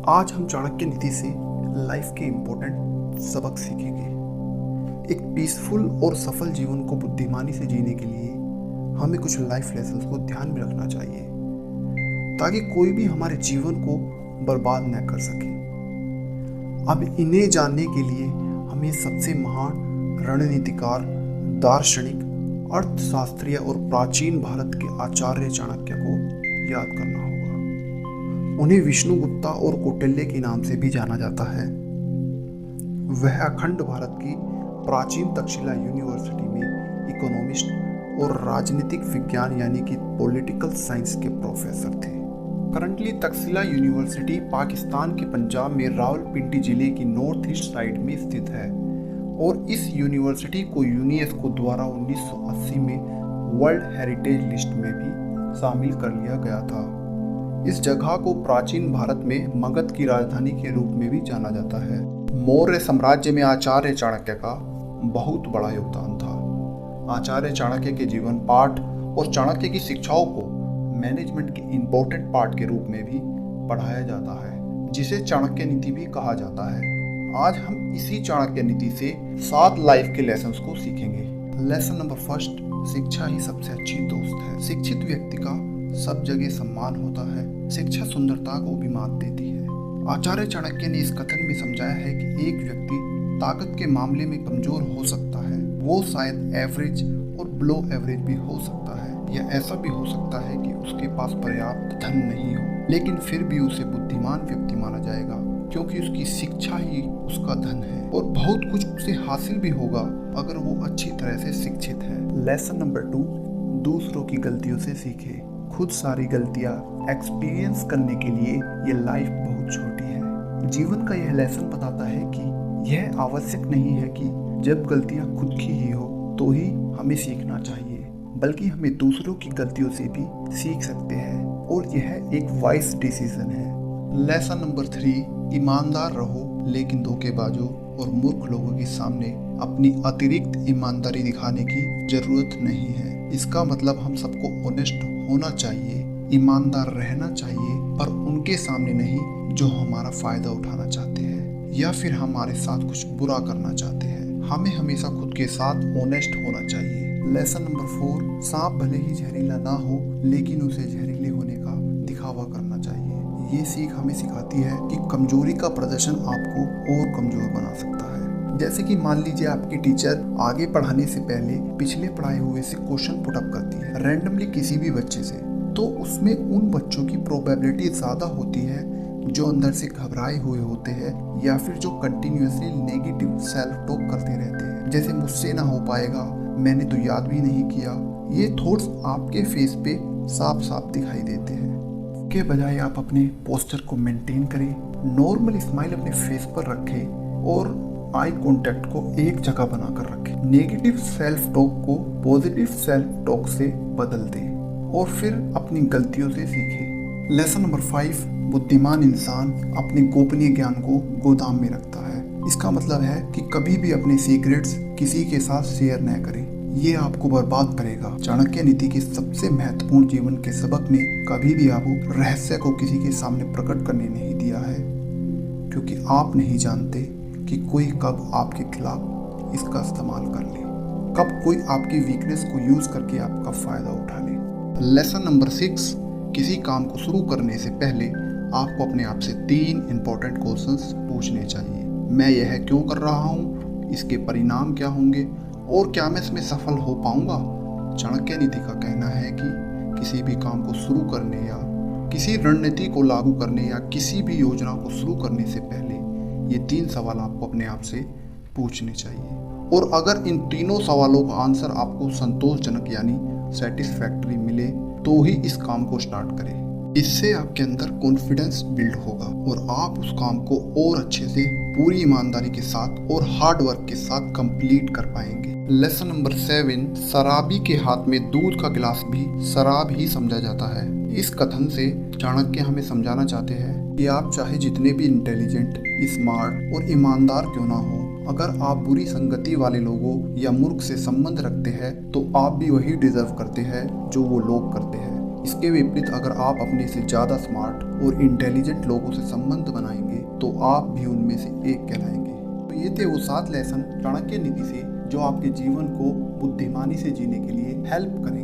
आज हम चाणक्य नीति से लाइफ के इम्पोर्टेंट सबक सीखेंगे। एक पीसफुल और सफल जीवन को बुद्धिमानी से जीने के लिए हमें कुछ लाइफ लेसन्स को ध्यान में रखना चाहिए ताकि कोई भी हमारे जीवन को बर्बाद न कर सके। अब इन्हें जानने के लिए हमें सबसे महान रणनीतिकार, दार्शनिक, अर्थशास्त्री और प्राचीन भारत के आचार्य चाणक्य को याद करना होगा। उन्हें विष्णुगुप्ता और कौटिल्य के नाम से भी जाना जाता है। वह अखंड भारत की प्राचीन तक्षशिला यूनिवर्सिटी में इकोनॉमिस्ट और राजनीतिक विज्ञान यानी कि पॉलिटिकल साइंस के प्रोफेसर थे। करंटली तक्षशिला यूनिवर्सिटी पाकिस्तान के पंजाब में रावलपिंडी जिले की नॉर्थ ईस्ट साइड में स्थित है और इस यूनिवर्सिटी को यूनेस्को द्वारा 1980 में वर्ल्ड हेरिटेज लिस्ट में भी शामिल कर लिया गया था। इस जगह को प्राचीन भारत में मगध की राजधानी के रूप में भी जाना जाता है। मौर्य साम्राज्य में आचार्य चाणक्य का बहुत बड़ा योगदान था। आचार्य चाणक्य के जीवन पाठ और चाणक्य की शिक्षाओं को मैनेजमेंट के इम्पोर्टेंट पार्ट के रूप में भी पढ़ाया जाता है, जिसे चाणक्य नीति भी कहा जाता है। आज हम इसी चाणक्य नीति से 7 लाइफ के लेसन्स को सीखेंगे। लेसन नंबर फर्स्ट, शिक्षा ही सबसे अच्छी दोस्त है। शिक्षित व्यक्ति का सब जगह सम्मान होता है। शिक्षा सुंदरता को भी मात देती है। आचार्य चाणक्य ने इस कथन में समझाया है कि एक व्यक्ति ताकत के मामले में कमजोर हो सकता है, वो शायद एवरेज और बिलो एवरेज भी हो सकता है, या ऐसा भी हो सकता है कि उसके पास पर्याप्त धन नहीं हो, लेकिन फिर भी उसे बुद्धिमान व्यक्ति माना जाएगा क्योंकि उसकी शिक्षा ही उसका धन है और बहुत कुछ उसे हासिल भी होगा अगर वो अच्छी तरह से शिक्षित है। लेसन नंबर 2, दूसरों की गलतियों से सीखे। खुद सारी गलतियां एक्सपीरियंस करने के लिए ये लाइफ बहुत छोटी है। जीवन का यह लेसन बताता है कि यह आवश्यक नहीं है कि जब गलतियां खुद की ही हो तो ही हमें सीखना चाहिए, बल्कि हमें दूसरों की गलतियों से भी सीख सकते हैं और यह एक वाइज डिसीजन है। लेसन नंबर 3, ईमानदार रहो लेकिन धोखेबाजों और मूर्ख लोगों के सामने अपनी अतिरिक्त ईमानदारी दिखाने की जरूरत नहीं है। इसका मतलब हम सबको ऑनेस्ट होना चाहिए, ईमानदार रहना चाहिए, पर उनके सामने नहीं जो हमारा फायदा उठाना चाहते हैं या फिर हमारे साथ कुछ बुरा करना चाहते हैं। हमें हमेशा खुद के साथ ऑनेस्ट होना चाहिए। लेसन नंबर 4, सांप भले ही जहरीला ना हो लेकिन उसे जहरीले होने का दिखावा करना चाहिए। ये सीख हमें सिखाती है कि कमजोरी का प्रदर्शन आपको और कमजोर बना सकता है। जैसे कि मान लीजिए आपकी टीचर आगे पढ़ाने से पहले पिछले पढ़ाए हुए से क्वेश्चन पुट अप करती है रैंडमली किसी भी बच्चे से, तो उसमें उन बच्चों की प्रोबेबिलिटी ज़्यादा होती है जो अंदर से घबराए हुए होते हैं या फिर जो कंटिन्यूअसली नेगेटिव सेल्फ टॉक करते रहते हैं, जैसे मुझसे ना हो पाएगा, मैंने तो याद भी नहीं किया। ये थॉट्स आपके फेस पे साफ साफ दिखाई देते हैं। के बजाय आप अपने पोस्चर को मेंटेन करें, नॉर्मल स्माइल अपने फेस पर रखें और आई कांटेक्ट को एक जगह बनाकर रखें। नेगेटिव सेल्फ टॉक को पॉजिटिव सेल्फ टॉक से बदल दें और फिर अपनी गलतियों से सीखें। लेसन नंबर 5, बुद्धिमान इंसान अपने गोपनीय ज्ञान को गोदाम में रखता है। इसका मतलब है कि कभी भी अपने सीक्रेट्स किसी के साथ शेयर न करें, ये आपको बर्बाद करेगा। चाणक्य नीति के सबसे महत्वपूर्ण जीवन के सबक ने कभी भी आपको रहस्य को किसी के सामने प्रकट करने नहीं दिया है, क्योंकि आप नहीं जानते कि कोई कब आपके खिलाफ इसका इस्तेमाल कर ले, कब कोई आपकी वीकनेस को यूज करके आपका फायदा उठा ले। लेसन नंबर 6, किसी काम को शुरू करने से पहले आपको अपने आप से 3 इंपॉर्टेंट क्वेश्चंस पूछने चाहिए। मैं यह क्यों कर रहा हूँ, इसके परिणाम क्या होंगे और क्या मैं इसमें सफल हो पाऊंगा। चाणक्य नीति का कहना है कि किसी भी काम को शुरू करने या किसी रणनीति को लागू करने या किसी भी योजना को शुरू करने से पहले ये 3 सवाल आपको अपने आप से पूछने चाहिए, और अगर इन तीनों सवालों का आंसर आपको संतोषजनक यानी सेटिस्फैक्टरी मिले तो ही इस काम को स्टार्ट करें। इससे आपके अंदर कॉन्फिडेंस बिल्ड होगा और आप उस काम को और अच्छे से पूरी ईमानदारी के साथ और हार्ड वर्क के साथ कंप्लीट कर पाएंगे। लेसन नंबर 7, शराबी के हाथ में दूध का गिलास भी शराब ही समझा जाता है। इस कथन से चाणक्य हमें समझाना चाहते हैं कि आप चाहे जितने भी इंटेलिजेंट, स्मार्ट और ईमानदार क्यों ना हो, अगर आप बुरी संगति वाले लोगों या मूर्ख से संबंध रखते हैं तो आप भी वही डिजर्व करते हैं जो वो लोग करते हैं। इसके विपरीत अगर आप अपने से ज़्यादा स्मार्ट और इंटेलिजेंट लोगों से संबंध बनाएंगे तो आप भी उनमें से एक कहलाएंगे। तो ये थे वो 7 लेसन चाणक्य नीति से जो आपके जीवन को बुद्धिमानी से जीने के लिए हेल्प करें।